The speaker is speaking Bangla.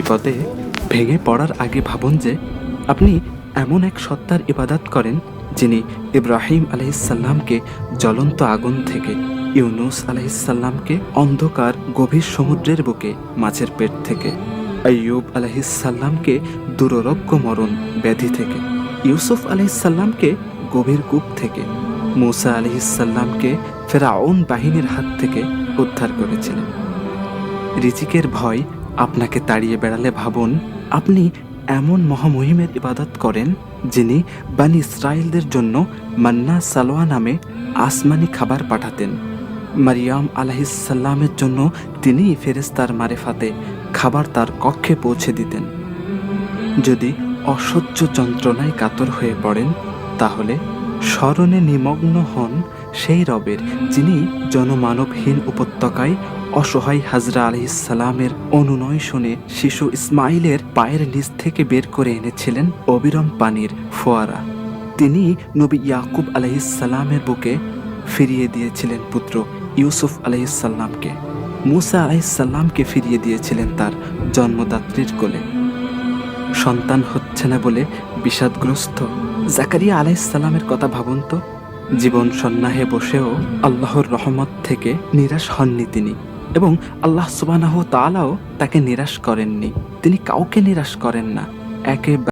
বিপদে ভেঙে পড়ার আগে ভাবুন যে আপনি এমন এক সত্তার ইবাদত করেন যিনি ইব্রাহিম আলাইহিসসালামকে জ্বলন্ত আগুন থেকে, ইউনুস আলাইহিসসালামকে অন্ধকার গভীর সমুদ্রের বুকে মাছের পেট থেকে, আইয়ুব আলাইহিসসালামকে দুরারোগ্য মরণ ব্যাধি থেকে, ইউসুফ আলাইহিসসালামকে গভীর কূপ থেকে, মূসা আলাইহিসসালামকে ফেরাউন বাহিনীর হাত থেকে উদ্ধার করেছিলেন। রিজিকের ভয় আপনাকে তাড়িয়ে বেড়ালে ভাবুন আপনি এমন মহামহিমের ইবাদত করেন যিনি বানি ইসরায়েলদের জন্য মান্না সালোয়া নামে আসমানি খাবার পাঠাতেন। মারিয়াম আলাইহিসসালামের জন্য তিনি ফেরেশতার মারেফাতে খাবার তার কক্ষে পৌঁছে দিতেন। যদি অসহ্য যন্ত্রণায় কাতর হয়ে পড়েন তাহলে স্মরণে নিমগ্ন হন সেই রবের যিনি জনমানবহীন উপত্যকায় অসহায় হাজরা আলাইহিসসালামের অনুনয় শুনে শিশু ইসমাইলের পায়ের নিচ থেকে বের করে এনেছিলেন অবিরাম পানির ফোয়ারা। তিনি নবী ইয়াকুব আলাইহিসসালামের বুকে ফিরিয়ে দিয়েছিলেন পুত্র ইউসুফ আলাইহিসসালামকে। মূসা আলাইহিসসালামকে ফিরিয়ে দিয়েছিলেন তার জন্মদাত্রীর কোলে। সন্তান হচ্ছে না বলে বিষাদগ্রস্ত জাকারিয়া আলাইহিসসালামের কথা ভাবুন তো। জীবন সন্ন্যাহে বসেও আল্লাহর রহমত থেকে নিরাশ হননি তিনি, এবং আল্লাহ সুবহানাহু ওয়া তাআলাও তাকে নিরাশ করেননি। তিনি কাউকে নিরাশ করেন না। একে